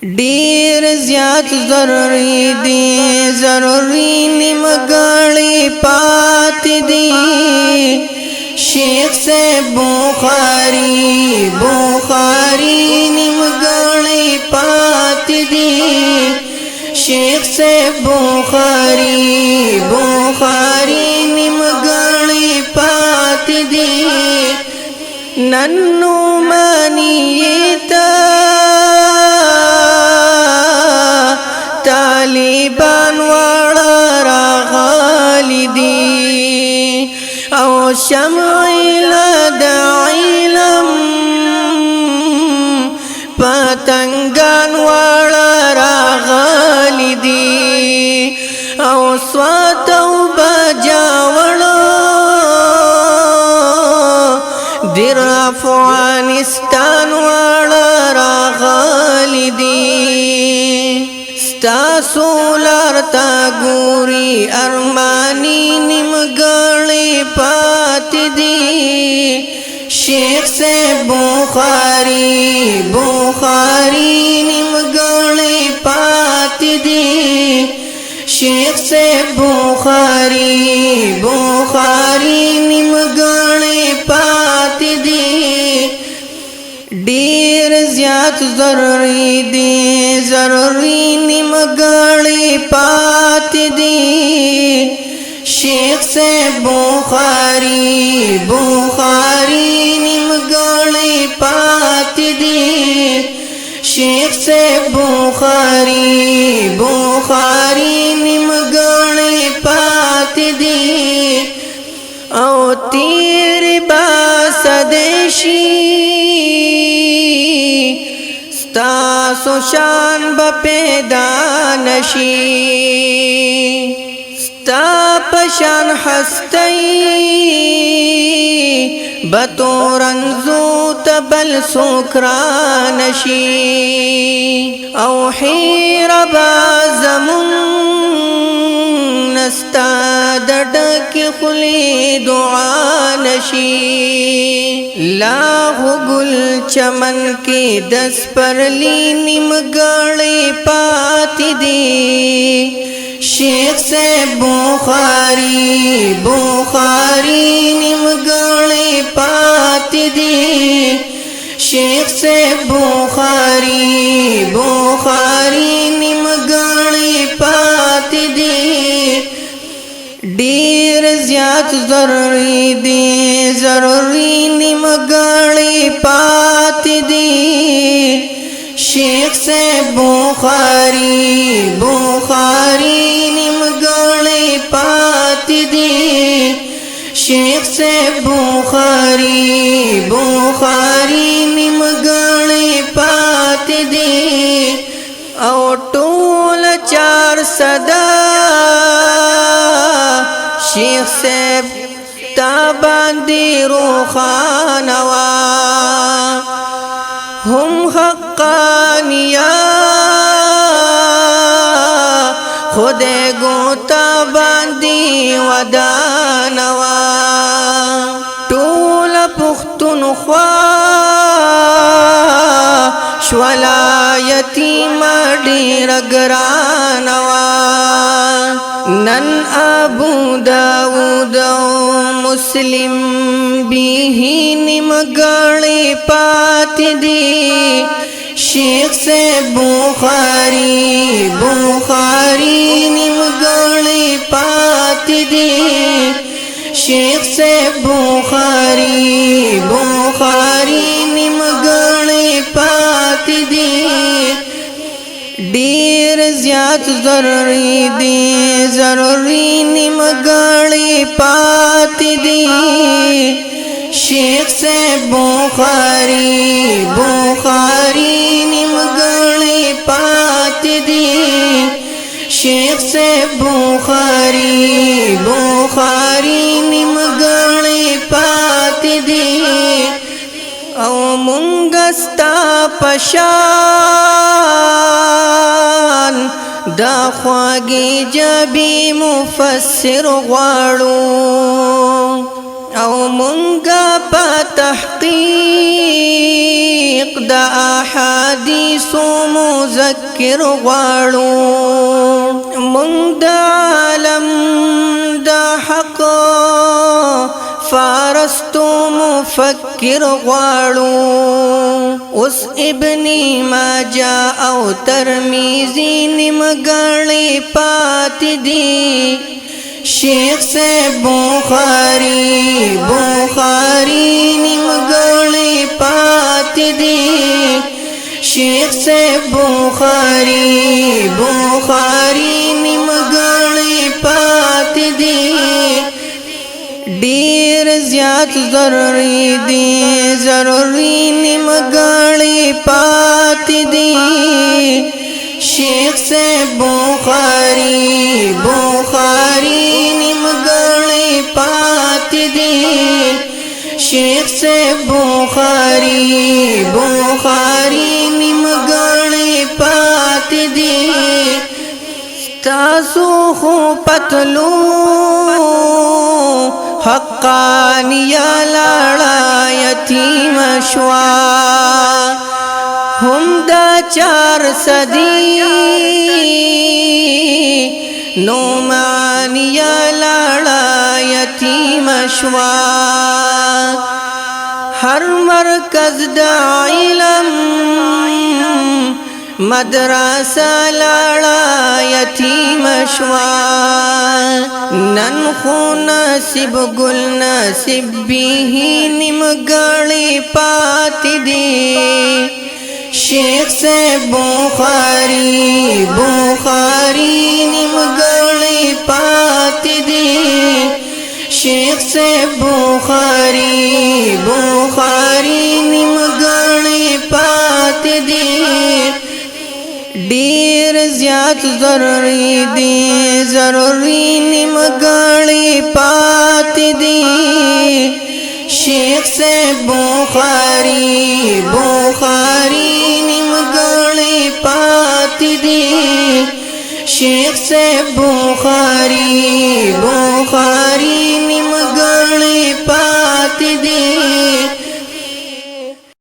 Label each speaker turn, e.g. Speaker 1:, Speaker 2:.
Speaker 1: ډیر زیات ضروری دی ضروری نیمګړی پاتې دی شیخ سے بخاری نیمګړی پاتې دی شیخ سے بخاری نیمګړی پاتې دی ننو منیتا طالبان وړه راغلي دي او شمع د علم پتنګان وړه راغلي دي او صوت او بجاوړه در افغانستان وړه راغلي دي تاسو لارتا ګوري ارمانی نیمګړی پاتې دی شیخ سے بخاری نیمګړی پاتې دی شیخ سے بخاری نیمګړی پاتې دی ډیر زیات ضروری دی ضروری نیمګړی پاتې دی شیخ سے بخاری نیمګړی پاتې دی شیخ سے بخاری نیمګړی پاتې دی او تیر باسدشی ستاسو شان با پیدا نشی ستا پشان ہستی بطورنزو تبل سکرانشی او حیر بازمون نستا دڑکی خلی دعا نشی لاغ گل چمن کی دس پرلی نیمګړی پاتې دی شیخ سے بخاری نیمګړی پاتې دی شیخ سے بخاری نیمګړی پاتې دی ډیر زیات ضروری دی ضروری نیمګړی پاتې دی شیخ سے بخاری نیمګړی پاتې دی شیخ سے بخاری نیمګړی پاتې دی او ټول 400 شیخ صاحب تا باندې روخانوا هم حقانیا خدای ګوتا باندې ودانوا ټول پښتونخوا شولا یتیم ډیر ګرانوا نن ابو داود مسلم به نیمګړی پاتې دی شیخ سے بخاری نیمګړی پاتې دی شیخ سے بخاری نیمګړی پاتې دی ډیر زیات ضروری دی ضروری نیمګړی پاتې دی شیخ سے بخاری نیمګړی پاتې دی شیخ سے بخاری نیمګړی پاتې دی او مونږ ستا پشان دا خواږی جبی مفسر غواړو او مونږ په تحقیق تحقیق دا احادیث مذکر غواړو مونږ د عالم دا حق فارستو مفکر غواړو اوس ابن ماجه او ترمذی نیمګړی پاتې دي شیخ سے بخاری نیمګړی پاتې دي شیخ سے بخاری نیمګړی پاتې دي ډیر زیات ضروری دي نیمګړی پاتې دي شیخ سے بخاری نیمګړی پاتې دي شیخ سے بخاری نیمګړی پاتې دي تاسو خو پتلو حقانیه لاړه یتیم شوا هم دا 400 نو مانیه لاړه یتیم شوا هر مرکز د علم مدرسه لاړه یتیم شوا نن خو نصیب ګل نصیب به نیمګړی پاتې دي شیخ سے بخاری نیمګړی پاتې دي شیخ سے بخاری نیمګړی پاتې دي ډیر زیات ضروری دي نیمګړی پاتې دي شیخ سے بخاری نیمګړی پاتې دي شیخ سے بخاری